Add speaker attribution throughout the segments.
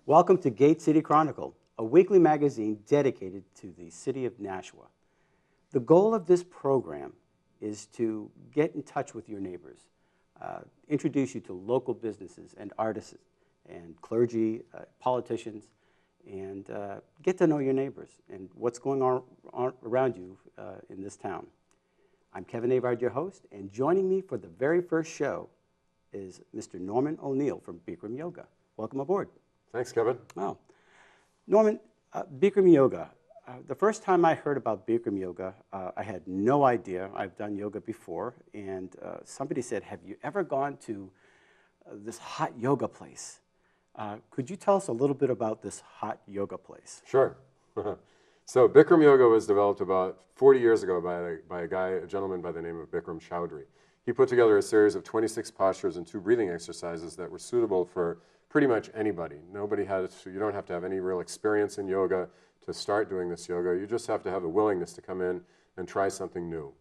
Speaker 1: Welcome to Gate City Chronicle, a weekly magazine dedicated to the city of Nashua. The goal of this program is to get in touch with your neighbors, introduce you to local businesses and artists and clergy, politicians, and get to know your neighbors and what's going on around you in this town. I'm Kevin Avard, your host, and joining me for the very first show is Mr. Norman O'Neill from Bikram Yoga. Welcome aboard.
Speaker 2: Thanks, Kevin.
Speaker 1: Oh. Norman, Bikram Yoga. The first time I heard about Bikram Yoga, I had no idea. I've done yoga before, and somebody said, have you ever gone to this hot yoga place? Could you tell us a little bit about this hot yoga place?
Speaker 2: Sure. So Bikram Yoga was developed about 40 years ago by a gentleman by the name of Bikram Chowdhury. He put together a series of 26 postures and 2 breathing exercises that were suitable for pretty much anybody. You don't have to have any real experience in yoga to start doing this yoga. You just have to have the willingness to come in and try something new.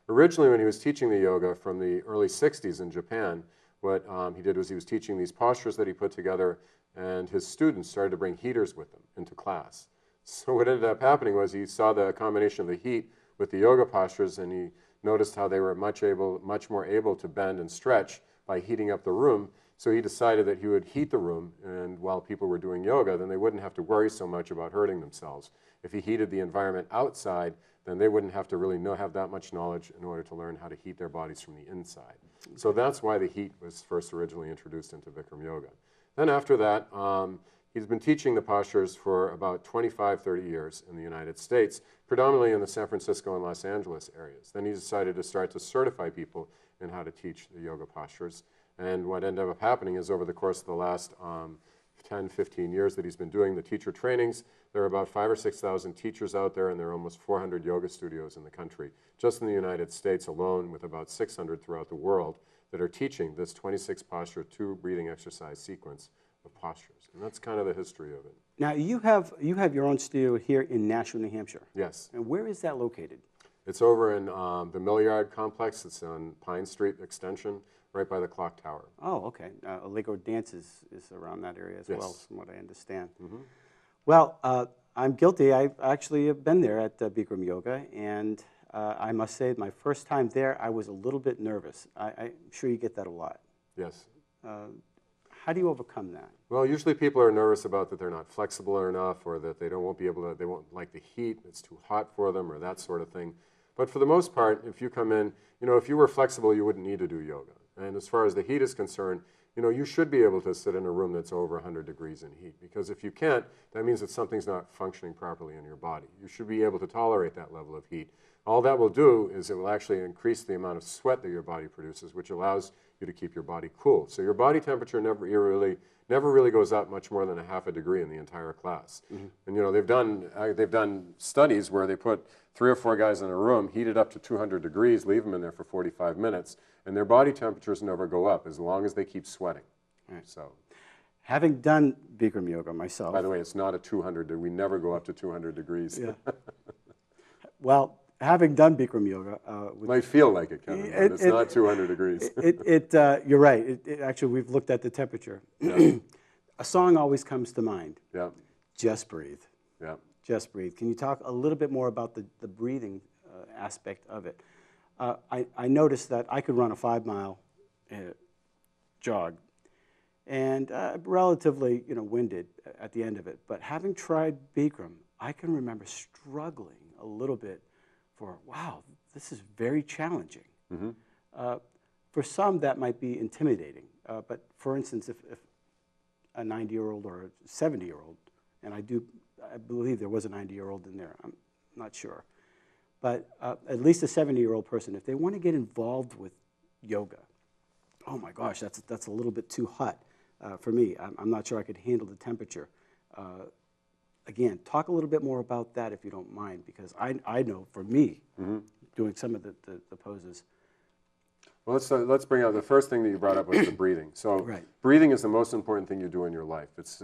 Speaker 2: Originally, when he was teaching the yoga from the early 60s in Japan, what he did was he was teaching these postures that he put together, and his students started to bring heaters with them into class. So what ended up happening was he saw the combination of the heat with the yoga postures, and he noticed how they were much more able to bend and stretch by heating up the room. So he decided that he would heat the room, and while people were doing yoga, then they wouldn't have to worry so much about hurting themselves. If he heated the environment outside, then they wouldn't have to really have that much knowledge in order to learn how to heat their bodies from the inside. So that's why the heat was first originally introduced into Bikram Yoga. Then after that, he's been teaching the postures for about 25, 30 years in the United States, predominantly in the San Francisco and Los Angeles areas. Then he decided to start to certify people in how to teach the yoga postures. And what ended up happening is over the course of the last 10, 15 years that he's been doing the teacher trainings, there are about 5,000 or 6,000 teachers out there, and there are almost 400 yoga studios in the country, just in the United States alone, with about 600 throughout the world that are teaching this 26 posture, 2 breathing exercise sequence of postures. And that's kind of the history of it. Now,
Speaker 1: you have your own studio here in Nashua, New Hampshire.
Speaker 2: Yes.
Speaker 1: And where is that located?
Speaker 2: It's over in the Millyard complex. It's on Pine Street Extension, right by the clock tower.
Speaker 1: Oh, okay. Lego Dance is around that area as well, from what I understand.
Speaker 2: Mm-hmm.
Speaker 1: Well, I'm guilty. I actually have been there at Bikram Yoga, and I must say, my first time there, I was a little bit nervous. I'm sure you get that a lot.
Speaker 2: Yes.
Speaker 1: How do you overcome that?
Speaker 2: Well, usually people are nervous about that they're not flexible enough, or that they won't like the heat, it's too hot for them, or that sort of thing. But for the most part, if you come in, if you were flexible, you wouldn't need to do yoga. And as far as the heat is concerned, you should be able to sit in a room that's over 100 degrees in heat. Because if you can't, that means that something's not functioning properly in your body. You should be able to tolerate that level of heat. All that will do is it will actually increase the amount of sweat that your body produces, which allows you to keep your body cool. So your body temperature never really goes up much more than a half a degree in the entire class. Mm-hmm. And they've done studies where they put 3 or 4 guys in a room, heat it up to 200 degrees, leave them in there for 45 minutes, and their body temperatures never go up as long as they keep sweating.
Speaker 1: Right.
Speaker 2: So,
Speaker 1: having done Bikram Yoga myself.
Speaker 2: By the way, it's not a 200. We never go up to 200 degrees.
Speaker 1: Yeah. Well, having done Bikram Yoga,
Speaker 2: might feel like it, Kevin, but it's not 200 degrees.
Speaker 1: You're right. Actually, we've looked at the temperature.
Speaker 2: Yeah.
Speaker 1: A song always comes to mind.
Speaker 2: Yeah.
Speaker 1: Just breathe.
Speaker 2: Yeah.
Speaker 1: Just breathe. Can you talk a little bit more about the breathing aspect of it? I noticed that I could run a 5-mile jog, and relatively winded at the end of it. But having tried Bikram, I can remember struggling a little bit wow, this is very challenging. Mm-hmm. For some, that might be intimidating. But for instance, if a 90-year-old or a 70-year-old, and I believe there was a 90-year-old in there, I'm not sure. But at least a 70-year-old person, if they want to get involved with yoga, oh my gosh, that's a little bit too hot for me. I'm not sure I could handle the temperature. Again, talk a little bit more about that if you don't mind, because I know for me, mm-hmm. doing some of the poses.
Speaker 2: Well, let's bring out the first thing that you brought up was the breathing. So
Speaker 1: right.
Speaker 2: Breathing is the most important thing you do in your life. It's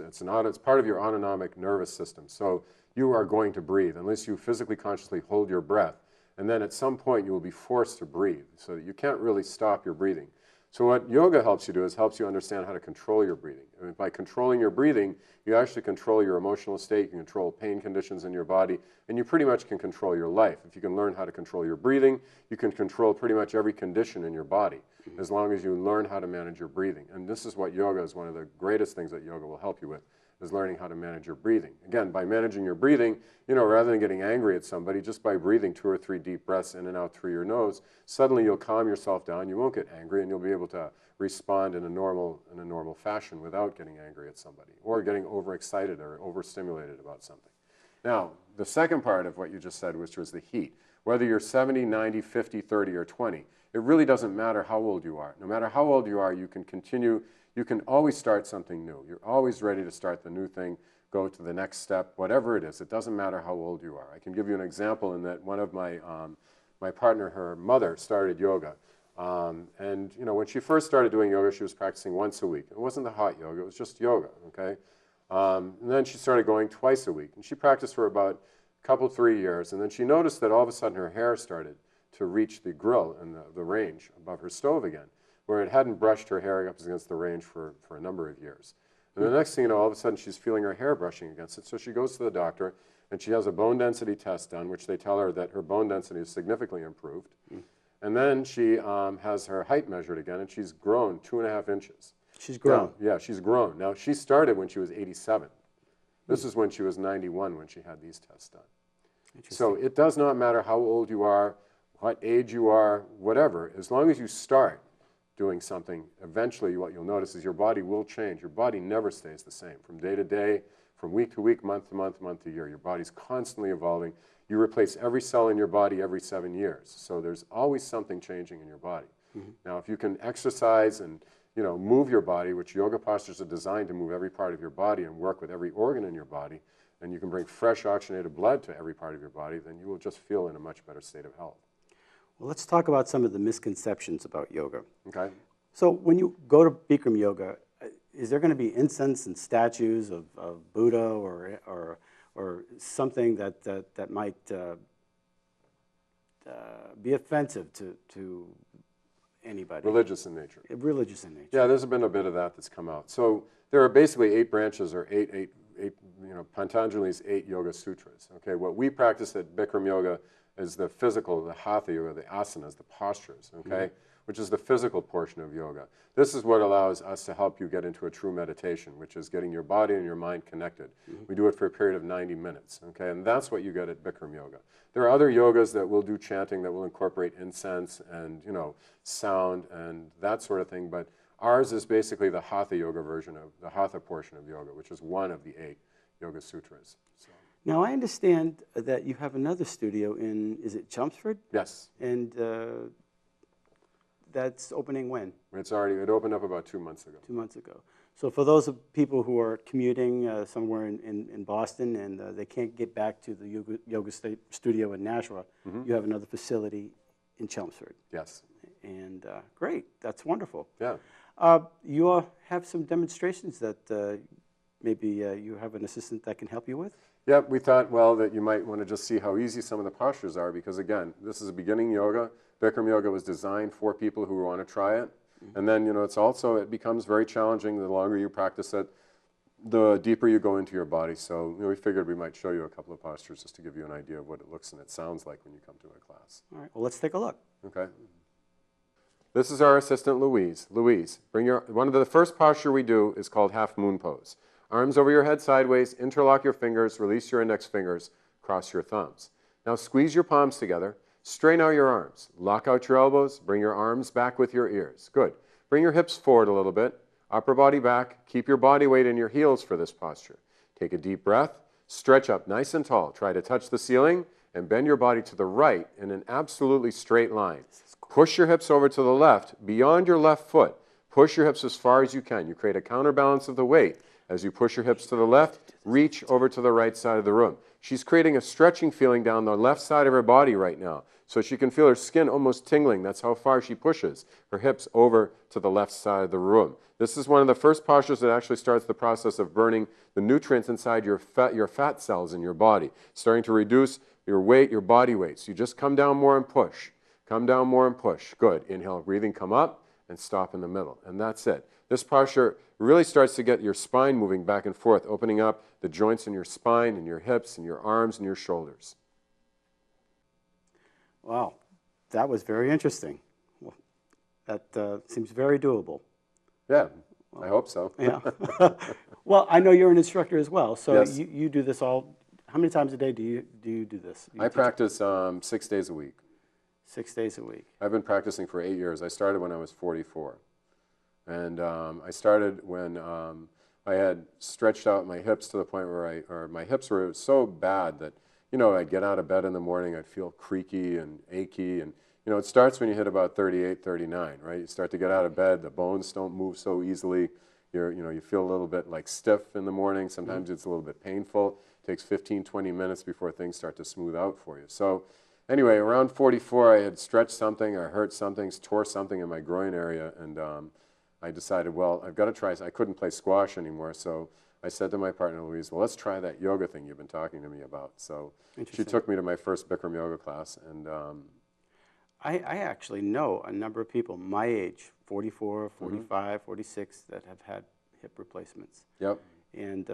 Speaker 2: part of your autonomic nervous system. So you are going to breathe unless you physically consciously hold your breath. And then at some point you will be forced to breathe. So you can't really stop your breathing. So what yoga helps you do is helps you understand how to control your breathing. I mean, by controlling your breathing, you actually control your emotional state, you can control pain conditions in your body, and you pretty much can control your life. If you can learn how to control your breathing, you can control pretty much every condition in your body, as long as you learn how to manage your breathing. And this is what yoga is, one of the greatest things that yoga will help you with, is learning how to manage your breathing. Again, by managing your breathing, rather than getting angry at somebody, just by breathing 2 or 3 deep breaths in and out through your nose, suddenly you'll calm yourself down, you won't get angry, and you'll be able to respond in a normal fashion without getting angry at somebody or getting overexcited or overstimulated about something. Now, the second part of what you just said, which was the heat. Whether you're 70, 90, 50, 30, or 20, it really doesn't matter how old you are. No matter how old you are, you can continue. You can always start something new. You're always ready to start the new thing, go to the next step, whatever it is. It doesn't matter how old you are. I can give you an example in that one of my partner, her mother, started yoga. And when she first started doing yoga, she was practicing once a week. It wasn't the hot yoga, it was just yoga, okay? And then she started going twice a week. And she practiced for about a couple, 3 years. And then she noticed that all of a sudden her hair started to reach the grill and the range above her stove again, where it hadn't brushed her hair up against the range for a number of years. And the next thing you know, all of a sudden she's feeling her hair brushing against it. So she goes to the doctor, and she has a bone density test done, which they tell her that her bone density is significantly improved. And then she has her height measured again, and she's grown 2.5 inches.
Speaker 1: She's grown?
Speaker 2: Now, yeah, she's grown. Now, she started when she was 87. This is when she was 91 when she had these tests done. So it does not matter how old you are, what age you are, whatever. As long as you start doing something, eventually what you'll notice is your body will change. Your body never stays the same. From day to day, from week to week, month to month, month to year, your body's constantly evolving. You replace every cell in your body every 7 years. So there's always something changing in your body. Now, if you can exercise and move your body, which yoga postures are designed to move every part of your body and work with every organ in your body, and you can bring fresh oxygenated blood to every part of your body, then you will just feel in a much better state of health.
Speaker 1: Well, let's talk about some of the misconceptions about yoga.
Speaker 2: Okay.
Speaker 1: So when you go to Bikram yoga, is there going to be incense and statues of Buddha or something that might be offensive to anybody?
Speaker 2: Religious in nature.
Speaker 1: Religious in nature.
Speaker 2: Yeah, there's been a bit of that that's come out. So there are basically 8 branches, or eight Patanjali's 8 yoga sutras. Okay, what we practice at Bikram yoga is the physical, the hatha yoga, the asanas, the postures, okay, which is the physical portion of yoga. This is what allows us to help you get into a true meditation, which is getting your body and your mind connected. We do it for a period of 90 minutes, okay, and that's what you get at Bikram yoga. There are other yogas that will do chanting, that will incorporate incense and, sound and that sort of thing, but ours is basically the hatha yoga version of the hatha portion of yoga, which is one of the 8 yoga sutras. So.
Speaker 1: Now, I understand that you have another studio in, is it Chelmsford?
Speaker 2: Yes.
Speaker 1: And that's opening when?
Speaker 2: It opened up about 2 months ago.
Speaker 1: 2 months ago. So for those of people who are commuting somewhere in Boston and they can't get back to the yoga studio in Nashua, you have another facility in Chelmsford.
Speaker 2: Yes.
Speaker 1: And great, that's wonderful.
Speaker 2: Yeah.
Speaker 1: You all have some demonstrations that maybe you have an assistant that can help you with?
Speaker 2: Yeah, we thought, that you might want to just see how easy some of the postures are, because again, this is a beginning yoga. Bikram yoga was designed for people who want to try it. And then, it becomes very challenging the longer you practice it, the deeper you go into your body. So we figured we might show you a couple of postures just to give you an idea of what it looks and it sounds like when you come to a class.
Speaker 1: All right, well, let's take a look.
Speaker 2: Okay. This is our assistant, Louise. Louise, one of the first posture we do is called half moon pose. Arms over your head sideways, interlock your fingers, release your index fingers, cross your thumbs. Now squeeze your palms together, straighten out your arms, lock out your elbows, bring your arms back with your ears. Good. Bring your hips forward a little bit, upper body back, keep your body weight in your heels for this posture. Take a deep breath, stretch up nice and tall, try to touch the ceiling, and bend your body to the right in an absolutely straight line. Push your hips over to the left, beyond your left foot. Push your hips as far as you can. You create a counterbalance of the weight. As you push your hips to the left, reach over to the right side of the room. She's creating a stretching feeling down the left side of her body right now. So she can feel her skin almost tingling. That's how far she pushes her hips over to the left side of the room. This is one of the first postures that actually starts the process of burning the nutrients inside your fat cells in your body, starting to reduce your weight, your body weight. So you just come down more and push. Come down more and push. Good. Inhale, breathing, come up and stop in the middle. And that's it. This posture really starts to get your spine moving back and forth, opening up the joints in your spine and your hips and your arms and your shoulders.
Speaker 1: Wow, that was very interesting. Well, that seems very doable.
Speaker 2: Yeah, I hope so.
Speaker 1: Yeah. Well, I know you're an instructor as well, so
Speaker 2: Yes.
Speaker 1: you do this all. How many times a day do you do this?
Speaker 2: I practice 6 days a week.
Speaker 1: 6 days a week.
Speaker 2: I've been practicing for 8 years. I started when I was 44. And I started when I had stretched out my hips to the point where my hips were so bad that, you know, I'd get out of bed in the morning, I'd feel creaky and achy. And, you know, it starts when you hit about 38, 39, right? You start to get out of bed, the bones don't move so easily. You feel a little bit like stiff in the morning. Sometimes it's a little bit painful. It takes 15, 20 minutes before things start to smooth out for you. So anyway, around 44, I had stretched something, I hurt something, tore something in my groin area, and I decided, well, I've got to try. I couldn't play squash anymore, so I said to my partner, Louise, well, let's try that yoga thing you've been talking to me about. So she took me to my first Bikram yoga class, and
Speaker 1: I actually know a number of people my age, 44, 45, 46, that have had hip replacements.
Speaker 2: Yep.
Speaker 1: And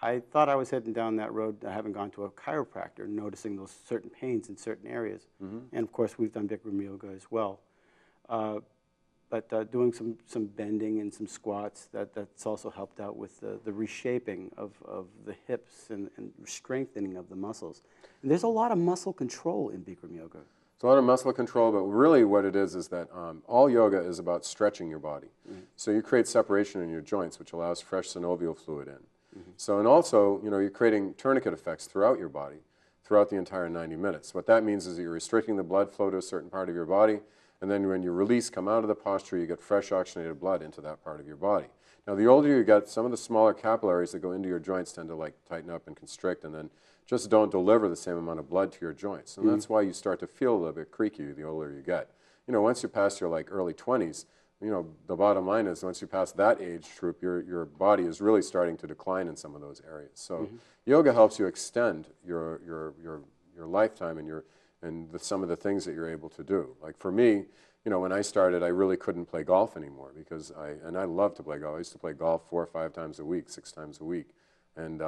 Speaker 1: I thought I was heading down that road, having gone to a chiropractor, noticing those certain pains in certain areas. And of course, we've done Bikram yoga as well. But doing some bending and some squats, that's also helped out with the reshaping of the hips and strengthening of the muscles. And there's a lot of muscle control in Bikram yoga.
Speaker 2: It's a lot of muscle control, but really what it is that all yoga is about stretching your body. So you create separation in your joints, which allows fresh synovial fluid in. So, and also, you know, you're creating tourniquet effects throughout your body, throughout the entire 90 minutes. What that means is that you're restricting the blood flow to a certain part of your body, and then when you release, come out of the posture, you get fresh oxygenated blood into that part of your body. Now, the older you get, some of the smaller capillaries that go into your joints tend to like tighten up and constrict, and then just don't deliver the same amount of blood to your joints. And that's why you start to feel a little bit creaky the older you get. You know, once you pass your like early 20s, you know, the bottom line is once you pass that age group, your body is really starting to decline in some of those areas. So yoga helps you extend your lifetime and some of the things that you're able to do. Like for me, you know, when I started, I really couldn't play golf anymore because I love to play golf. I used to play golf 4 or 5 times a week, 6 times a week. And,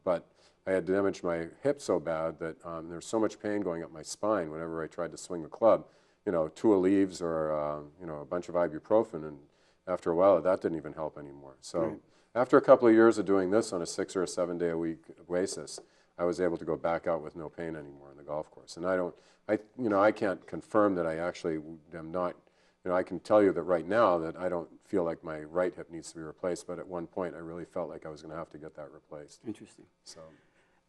Speaker 2: but I had damaged my hip so bad that there was so much pain going up my spine whenever I tried to swing the club. You know, 2 leaves or, you know, a bunch of ibuprofen, and after a while, that didn't even help anymore. So after a couple of years of doing this on a 6 or a 7 day a week basis, I was able to go back out with no pain anymore on the golf course. And I can't confirm that I actually am not, you know, I can tell you that right now that I don't feel like my right hip needs to be replaced, but at one point I really felt like I was going to have to get that replaced.
Speaker 1: Interesting.
Speaker 2: So,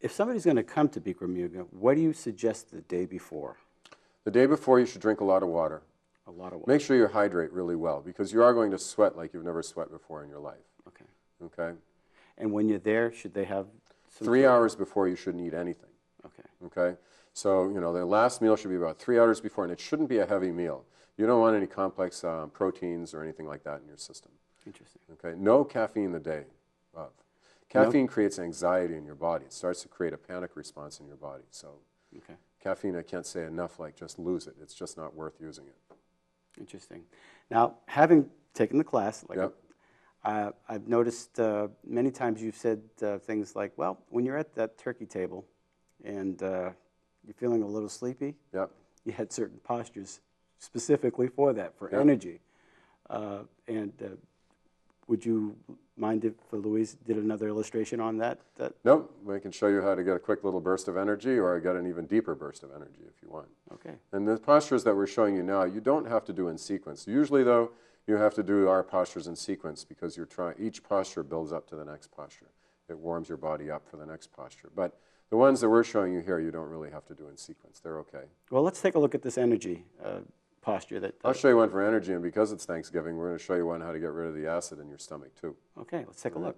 Speaker 1: if somebody's going to come to Bikram yoga, what do you suggest the day before?
Speaker 2: the day before you should drink a lot of water.
Speaker 1: A lot of water.
Speaker 2: Make sure you hydrate really well because you are going to sweat like you've never sweat before in your life.
Speaker 1: Okay.
Speaker 2: Okay?
Speaker 1: And when you're there, should they have some
Speaker 2: 3 hours before you shouldn't eat anything.
Speaker 1: Okay.
Speaker 2: Okay? So, you know, the last meal should be about 3 hours before, and it shouldn't be a heavy meal. You don't want any complex proteins or anything like that in your system.
Speaker 1: Interesting.
Speaker 2: Okay? No caffeine the day of. Caffeine creates anxiety in your body. It starts to create a panic response in your body. So,
Speaker 1: Okay.
Speaker 2: caffeine, I can't say enough, like just lose it. It's just not worth using it.
Speaker 1: Interesting. Now, having taken the class, like
Speaker 2: Yep.
Speaker 1: I've noticed many times you've said things like, well, when you're at that turkey table and you're feeling a little sleepy,
Speaker 2: Yep.
Speaker 1: you had certain postures specifically for that, for
Speaker 2: Yep.
Speaker 1: energy. Would you mind if Louise did another illustration on that?
Speaker 2: Nope. We can show you how to get a quick little burst of energy or get an even deeper burst of energy if you want.
Speaker 1: Okay.
Speaker 2: And the postures that we're showing you now, you don't have to do in sequence. Usually, though, you have to do our postures in sequence because each posture builds up to the next posture. It warms your body up for the next posture. But the ones that we're showing you here, you don't really have to do in sequence. They're okay.
Speaker 1: Well, let's take a look at this energy posture.
Speaker 2: I'll show you one for energy, and because it's Thanksgiving, we're going to show you one how to get rid of the acid in your stomach, too.
Speaker 1: Okay, let's take a look.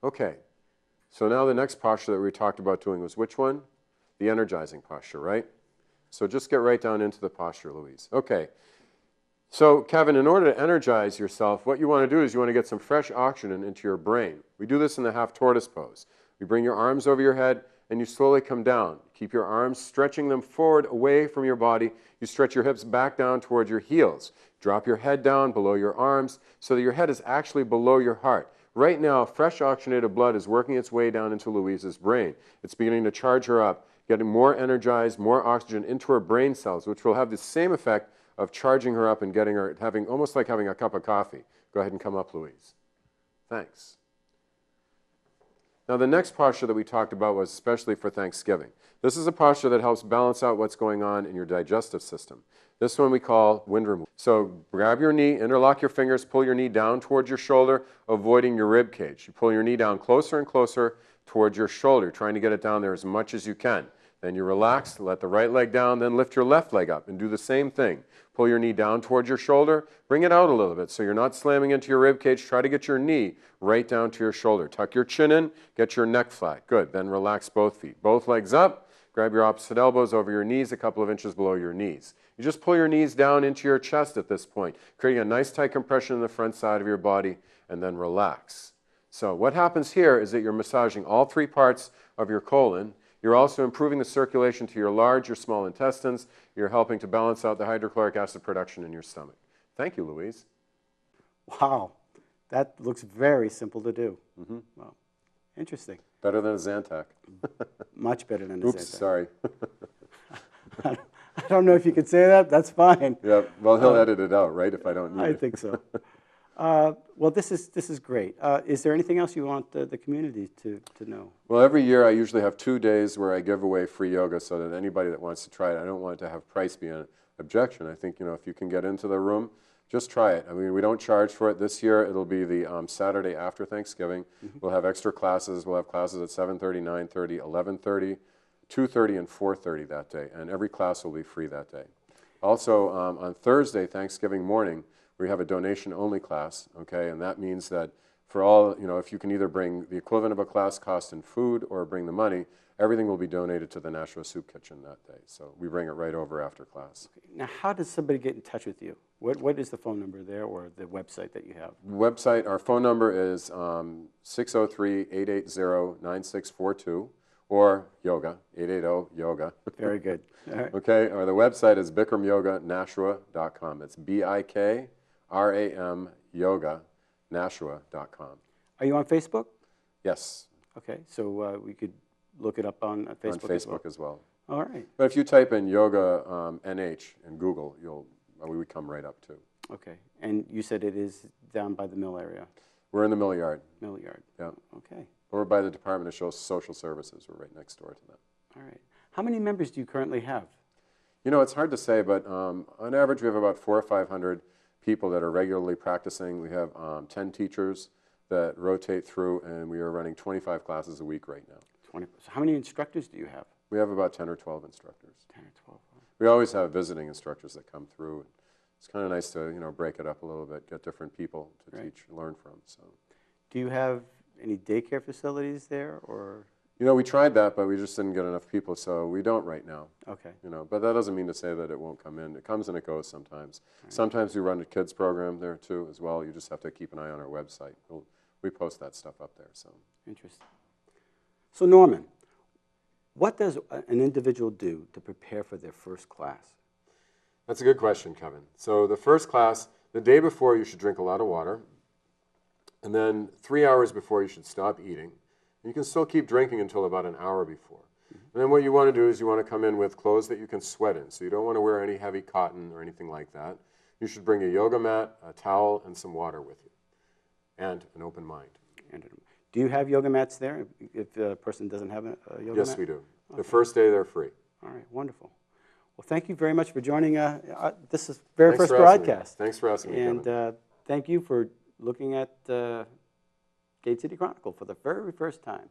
Speaker 2: Okay. So now the next posture that we talked about doing was which one? The energizing posture, right? So just get right down into the posture, Louise. Okay. So, Kevin, in order to energize yourself, what you want to do is you want to get some fresh oxygen into your brain. We do this in the half tortoise pose. You bring your arms over your head, and you slowly come down. Keep your arms stretching them forward away from your body. You stretch your hips back down towards your heels. Drop your head down below your arms so that your head is actually below your heart. Right now, fresh oxygenated blood is working its way down into Louise's brain. It's beginning to charge her up, getting more energized, more oxygen into her brain cells, which will have the same effect of charging her up and getting her, almost like having a cup of coffee. Go ahead and come up, Louise. Thanks. Now, the next posture that we talked about was especially for Thanksgiving. This is a posture that helps balance out what's going on in your digestive system. This one we call wind removal. So grab your knee, interlock your fingers, pull your knee down towards your shoulder, avoiding your rib cage. You pull your knee down closer and closer towards your shoulder, trying to get it down there as much as you can. Then you relax, let the right leg down, then lift your left leg up and do the same thing. Pull your knee down towards your shoulder, bring it out a little bit so you're not slamming into your rib cage. Try to get your knee right down to your shoulder. Tuck your chin in, get your neck flat. Good. Then relax both feet. Both legs up, grab your opposite elbows over your knees a couple of inches below your knees. You just pull your knees down into your chest at this point, creating a nice tight compression in the front side of your body, and then relax. So what happens here is that you're massaging all three parts of your colon. You're also improving the circulation to your large, your small intestines. You're helping to balance out the hydrochloric acid production in your stomach. Thank you, Louise.
Speaker 1: Wow, that looks very simple to do.
Speaker 2: Mm-hmm.
Speaker 1: Wow, interesting.
Speaker 2: Better than a Zantac.
Speaker 1: Much better than a
Speaker 2: Oops,
Speaker 1: Zantac.
Speaker 2: sorry.
Speaker 1: I don't know if you could say that. That's fine.
Speaker 2: Yeah, well, he'll edit it out, right, if I don't need it.
Speaker 1: I think so. Well, this is great. Is there anything else you want the community to know?
Speaker 2: Well, every year I usually have 2 days where I give away free yoga so that anybody that wants to try it, I don't want it to have price be an objection. I think, if you can get into the room, just try it. I mean, we don't charge for it. This year it'll be the Saturday after Thanksgiving. Mm-hmm. We'll have extra classes. We'll have classes at 7:30, 9:30, 11:30, 2:30, and 4:30 that day. And every class will be free that day. Also, on Thursday, Thanksgiving morning, we have a donation-only class, okay? And that means that for all, if you can either bring the equivalent of a class cost in food or bring the money, everything will be donated to the Nashua Soup Kitchen that day. So we bring it right over after class.
Speaker 1: Okay. Now, how does somebody get in touch with you? What is the phone number there or the website that you have?
Speaker 2: Website, our phone number is 603-880-9642, or yoga, 880-YOGA.
Speaker 1: Very good. All right.
Speaker 2: Okay, or the website is bikramyoganashua.com. It's BIKRAM yoga, nashua.com.
Speaker 1: Are you on Facebook?
Speaker 2: Yes.
Speaker 1: Okay, so we could look it up on Facebook.
Speaker 2: On Facebook as well.
Speaker 1: All right.
Speaker 2: But if you type in yoga NH in Google, we would come right up too.
Speaker 1: Okay, and you said it is down by the mill area.
Speaker 2: We're in the mill yard.
Speaker 1: Mill yard.
Speaker 2: Yeah.
Speaker 1: Okay.
Speaker 2: We're by the Department of Social Services. We're right next door to them.
Speaker 1: All right. How many members do you currently have?
Speaker 2: It's hard to say, but on average, we have about 400 or 500 people that are regularly practicing. We have 10 teachers that rotate through, and we are running 25 classes a week right now.
Speaker 1: 20. So how many instructors do you have?
Speaker 2: We have about 10 or 12 instructors.
Speaker 1: 10 or 12.
Speaker 2: We always have visiting instructors that come through. It's kind of nice to, break it up a little bit, get different people to teach and learn from. So,
Speaker 1: do you have any daycare facilities there, or?
Speaker 2: We tried that, but we just didn't get enough people, so we don't right now.
Speaker 1: Okay.
Speaker 2: But that doesn't mean to say that it won't come in. It comes and it goes sometimes. Right. Sometimes we run a kids program there too, as well. You just have to keep an eye on our website. We post that stuff up there. So.
Speaker 1: Interesting. So Norman, what does an individual do to prepare for their first class?
Speaker 2: That's a good question, Kevin. So the first class, the day before, you should drink a lot of water. And then 3 hours before, you should stop eating. You can still keep drinking until about an hour before. Mm-hmm. And then what you want to do is you want to come in with clothes that you can sweat in. So you don't want to wear any heavy cotton or anything like that. You should bring a yoga mat, a towel, and some water with you. And an open mind.
Speaker 1: Do you have yoga mats there if a person doesn't have a yoga mat?
Speaker 2: Yes, we do. Okay. The first day, they're free.
Speaker 1: All right, wonderful. Well, thank you very much for joining this is very first broadcast.
Speaker 2: Thanks for asking me,
Speaker 1: and thank you for looking at Gate City Chronicle for the very first time.